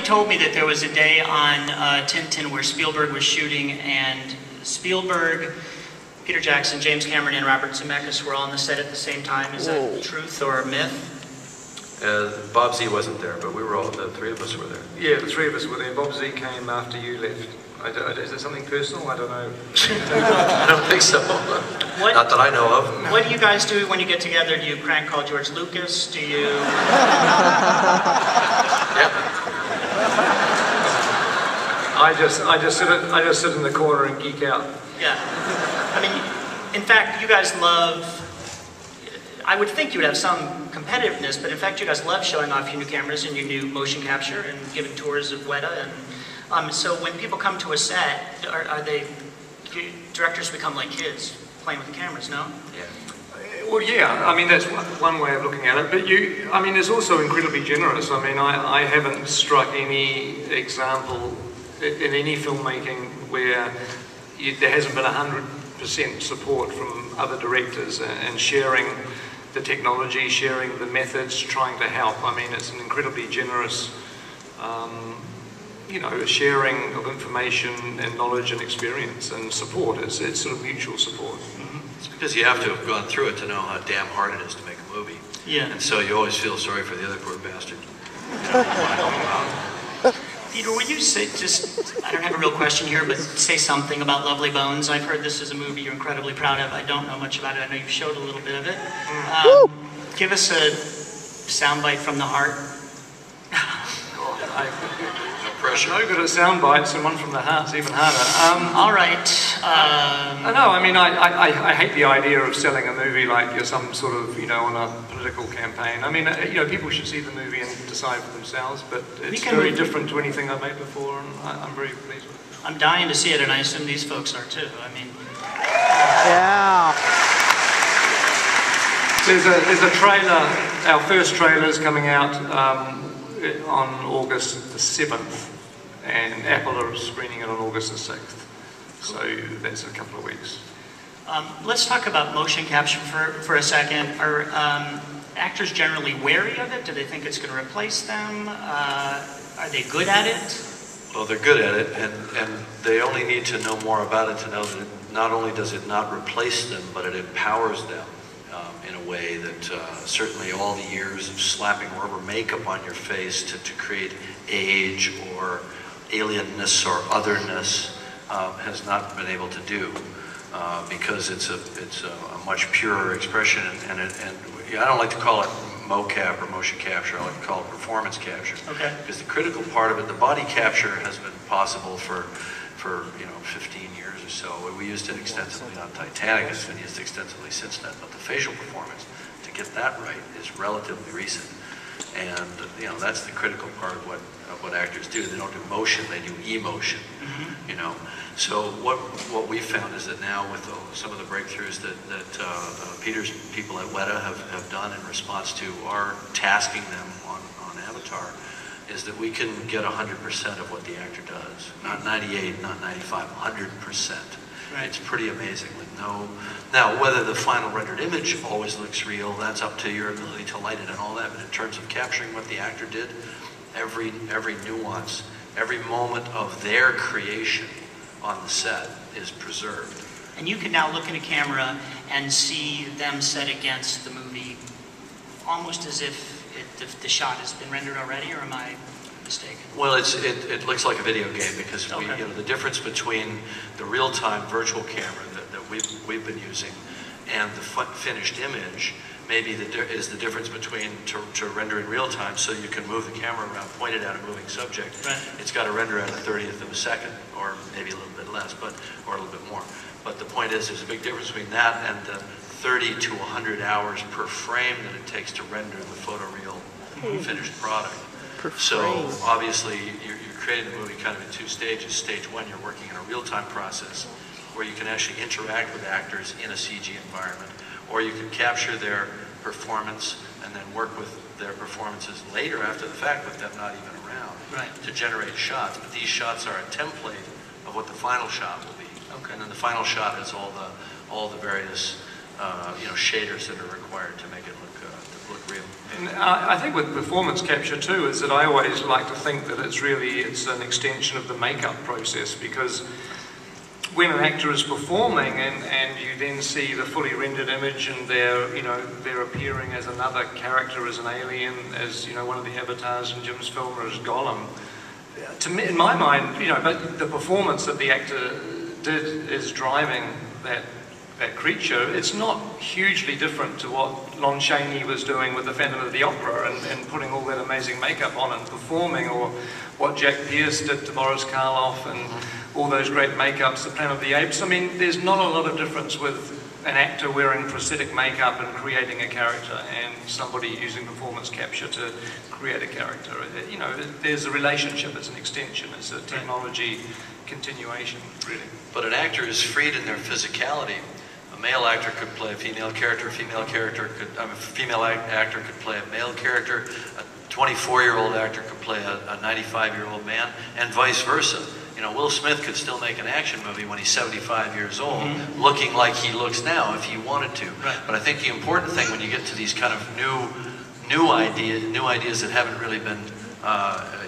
told me that there was a day on Tintin where Spielberg was shooting, and Spielberg, Peter Jackson, James Cameron, and Robert Zemeckis were all on the set at the same time. Is that truth or a myth? Bob Z wasn't there, but we were all, the three of us were there. Yeah, the three of us were there. Bob Z came after you left. Is it something personal? I don't know. I don't think so. Not that I know of. What do you guys do when you get together? Do you prank call George Lucas? Do you... Yep. I just sit in the corner and geek out. Yeah. I mean, in fact, you guys love... I would think you would have some competitiveness, but in fact, you guys love showing off your new cameras and your new motion capture and giving tours of Weta. And so when people come to a set, do directors become like kids playing with the cameras? No. Yeah. Well, yeah. I mean, that's one way of looking at it. But I mean, it's also incredibly generous. I mean, I haven't struck any example in any filmmaking where there hasn't been 100% support from other directors and sharing the technology, sharing the methods, trying to help. I mean, it's an incredibly generous, you know, sharing of information and knowledge and experience and support. It's sort of mutual support. Mm-hmm. It's because you have to have gone through it to know how damn hard it is to make a movie. Yeah. And so you always feel sorry for the other poor bastard. Peter, would you say, just, I don't have a real question here, but say something about Lovely Bones? I've heard this is a movie you're incredibly proud of. I don't know much about it. I know you've showed a little bit of it. Give us a soundbite from the heart. No pressure. No good at sound bites, and one from the heart's even harder. All right. No, I mean, I hate the idea of selling a movie like you're some sort of, you know, on a political campaign. I mean, you know, people should see the movie and decide for themselves, but it's very different to anything I've made before, and I'm very pleased with it. I'm dying to see it, and I assume these folks are too. I mean... Yeah. There's a trailer, our first trailer's coming out on August the 7th, and Apple are screening it on August the 6th. So that's a couple of weeks. Let's talk about motion capture for a second. Are actors generally wary of it? Do they think it's going to replace them? Are they good at it? Well, they're good at it, and they only need to know more about it to know that not only does it not replace them, but it empowers them in a way that certainly all the years of slapping rubber makeup on your face to create age or alienness or otherness has not been able to do, because it's a much purer expression, and I don't like to call it mocap or motion capture. I like to call it performance capture. Okay. Because the critical part of it, the body capture, has been possible for 15 years or so. We used it extensively on Titanic. It's been used extensively since then. But the facial performance, to get that right, is relatively recent. And that's the critical part of what actors do. They don't do motion; they do emotion. Mm-hmm. You know. So what we found is that now with some of the breakthroughs that Peter's people at Weta have done in response to our tasking them on Avatar, is that we can get 100% of what the actor does. Not 98, not 95, 100%. Right. It's pretty amazing with no... Now, whether the final rendered image always looks real, that's up to your ability to light it and all that, but in terms of capturing what the actor did, every nuance, every moment of their creation on the set is preserved. And you can now look in a camera and see them set against the movie almost as if the shot has been rendered already, or am I mistaken? Well, it looks like a video game, because the difference between the real-time virtual camera that we've been using and the finished image is the difference between to render in real time, so you can move the camera around, point it at a moving subject. Right. It's got to render at a 30th of a second, or maybe a little bit less, or a little bit more. But the point is, there's a big difference between that and the 30 to 100 hours per frame that it takes to render the photoreal finished product. So obviously, you're creating the movie kind of in two stages. Stage one, you're working in a real-time process where you can actually interact with actors in a CG environment, or you can capture their performance and then work with their performances later after the fact with them not even around, to generate shots. But these shots are a template of what the final shot will be. Okay. And then the final shot has all the various shaders that are required to make it look real. I think with performance capture too is that I always like to think that it's an extension of the makeup process, because when an actor is performing and you then see the fully rendered image and they're appearing as another character, as an alien, as one of the avatars in Jim's film, or as Gollum. To me, in my mind, but the performance that the actor did is driving that creature. It's not hugely different to what Lon Chaney was doing with the Phantom of the Opera and putting all that amazing makeup on and performing, or what Jack Pierce did to Boris Karloff and all those great makeups, the Planet of the Apes. I mean, there's not a lot of difference with an actor wearing prosthetic makeup and creating a character and somebody using performance capture to create a character. There's a relationship, it's an extension, it's a technology continuation, really. But an actor is freed in their physicality. A male actor could play a female character, a female actor could play a male character, a 24-year-old actor could play a 95-year-old man, and vice versa. Will Smith could still make an action movie when he's 75 years old, looking like he looks now if he wanted to. Right. But I think the important thing when you get to these kind of new ideas that haven't really been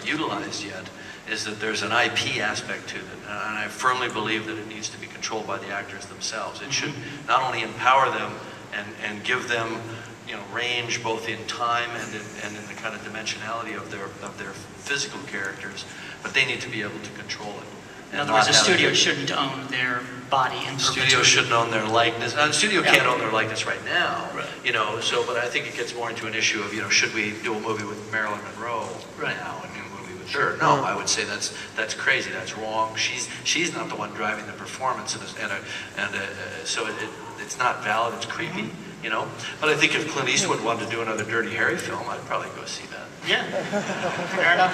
utilized yet, is that there's an IP aspect to it. And I firmly believe that it needs to be controlled by the actors themselves. It should not only empower them and give them range both in time and in the kind of dimensionality of their physical characters, but they need to be able to control it. In other words, the studio shouldn't own their body in perpetuity. Studio shouldn't own their likeness. Now, the studio can't own their likeness right now, right. But I think it gets more into an issue of, should we do a movie with Marilyn Monroe now, a new movie with her? No, I would say that's crazy, that's wrong. She's not the one driving the performance, so it's not valid, it's creepy. But I think if Clint Eastwood wanted to do another Dirty Harry film, I'd probably go see that. Yeah, fair enough.